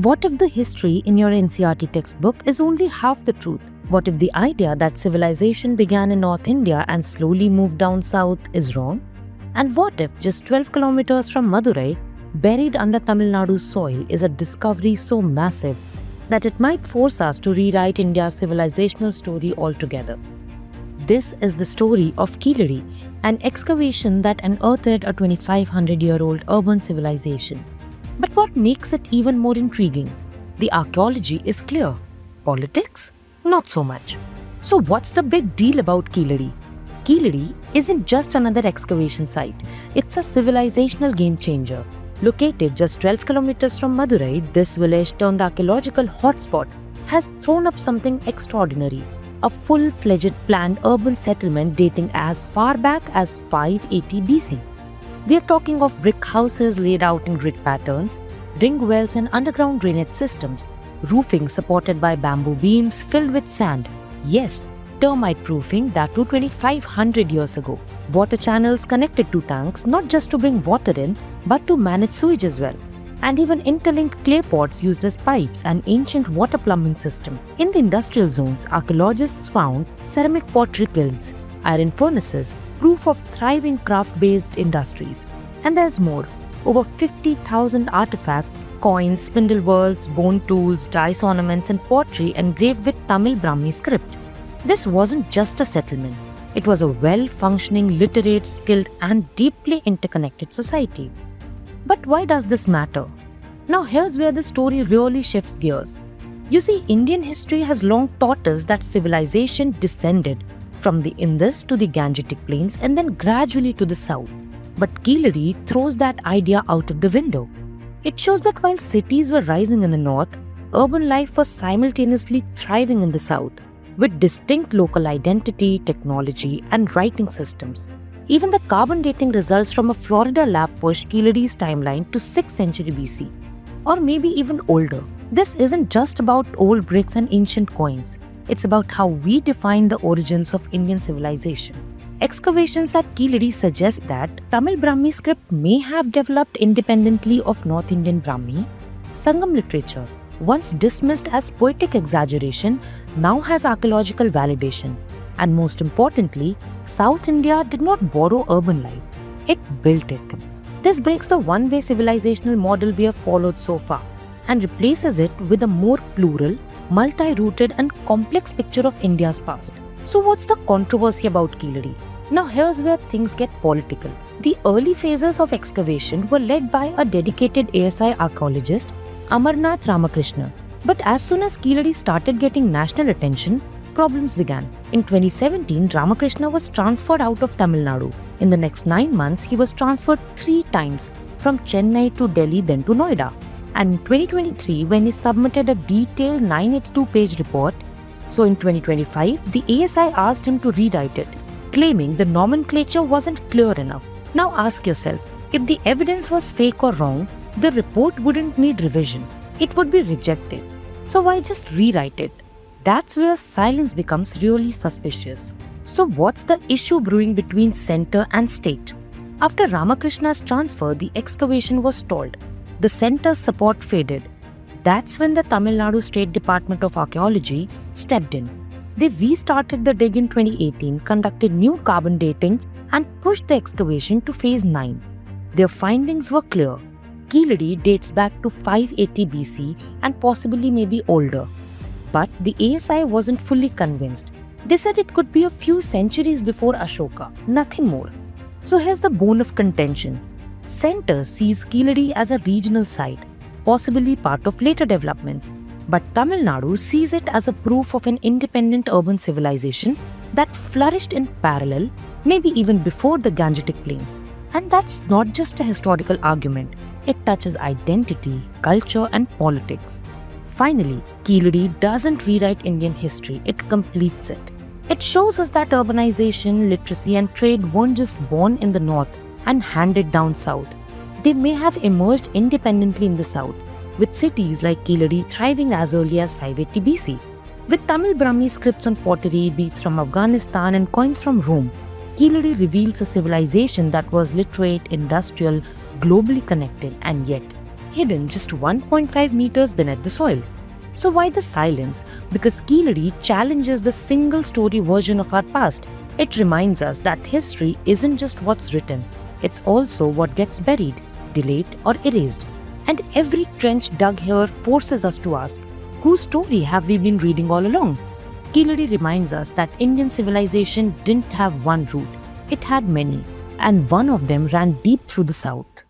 What if the history in your NCERT textbook is only half the truth? What if the idea that civilization began in North India and slowly moved down south is wrong? And what if just 12 kilometers from Madurai, buried under Tamil Nadu's soil, is a discovery so massive that it might force us to rewrite India's civilizational story altogether? This is the story of Keeladi, an excavation that unearthed a 2,500-year-old urban civilization. But what makes it even more intriguing? The archaeology is clear. Politics? Not so much. So what's the big deal about Keeladi? Keeladi isn't just another excavation site. It's a civilizational game changer. Located just 12 kilometers from Madurai, this village turned archaeological hotspot has thrown up something extraordinary. A full-fledged planned urban settlement dating as far back as 580 BC. We are talking of brick houses laid out in grid patterns, ring wells and underground drainage systems, roofing supported by bamboo beams filled with sand. Yes, termite proofing that to 2,500 years ago. Water channels connected to tanks not just to bring water in, but to manage sewage as well. And even interlinked clay pots used as pipes and ancient water plumbing system. In the industrial zones, archaeologists found ceramic pottery kilns, iron furnaces, proof of thriving craft-based industries. And there's more. Over 50,000 artifacts, coins, spindle whorls, bone tools, dice ornaments and pottery engraved with Tamil-Brahmi script. This wasn't just a settlement. It was a well-functioning, literate, skilled and deeply interconnected society. But why does this matter? Now here's where the story really shifts gears. You see, Indian history has long taught us that civilization descended from the Indus to the Gangetic Plains and then gradually to the south. But Keeladi throws that idea out of the window. It shows that while cities were rising in the north, urban life was simultaneously thriving in the south, with distinct local identity, technology, and writing systems. Even the carbon dating results from a Florida lab pushed Keeladi's timeline to 6th century BC, or maybe even older. This isn't just about old bricks and ancient coins. It's about how we define the origins of Indian civilization. Excavations at Keeladi suggest that Tamil-Brahmi script may have developed independently of North Indian Brahmi. Sangam literature, once dismissed as poetic exaggeration, now has archaeological validation. And most importantly, South India did not borrow urban life, it built it. This breaks the one-way civilizational model we have followed so far and replaces it with a more plural, multi-rooted and complex picture of India's past. So what's the controversy about Keeladi? Now here's where things get political. The early phases of excavation were led by a dedicated ASI archaeologist, Amarnath Ramakrishna. But as soon as Keeladi started getting national attention, problems began. In 2017, Ramakrishna was transferred out of Tamil Nadu. In the next 9 months, he was transferred 3 times from Chennai to Delhi then to Noida. And in 2023, when he submitted a detailed 982-page report, so in 2025, the ASI asked him to rewrite it, claiming the nomenclature wasn't clear enough. Now ask yourself, if the evidence was fake or wrong, the report wouldn't need revision. It would be rejected. So why just rewrite it? That's where silence becomes really suspicious. So what's the issue brewing between center and state? After Ramakrishna's transfer, the excavation was stalled. The center's support faded. That's when the Tamil Nadu State Department of Archaeology stepped in. They restarted the dig in 2018, conducted new carbon dating, and pushed the excavation to phase 9. Their findings were clear. Keeladi dates back to 580 BC and possibly maybe older. But the ASI wasn't fully convinced. They said it could be a few centuries before Ashoka, nothing more. So here's the bone of contention. Center sees Keeladi as a regional site, possibly part of later developments. But Tamil Nadu sees it as a proof of an independent urban civilization that flourished in parallel, maybe even before the Gangetic Plains. And that's not just a historical argument. It touches identity, culture, and politics. Finally, Keeladi doesn't rewrite Indian history, it completes it. It shows us that urbanization, literacy, and trade weren't just born in the north and handed down south. They may have emerged independently in the south, with cities like Keeladi thriving as early as 580 BC. With Tamil-Brahmi scripts on pottery, beads from Afghanistan, and coins from Rome, Keeladi reveals a civilization that was literate, industrial, globally connected, and yet hidden just 1.5 meters beneath the soil. So why the silence? Because Keeladi challenges the single-story version of our past. It reminds us that history isn't just what's written, it's also what gets buried, delayed or erased. And every trench dug here forces us to ask, whose story have we been reading all along? Keeladi reminds us that Indian civilization didn't have one root, it had many, and one of them ran deep through the south.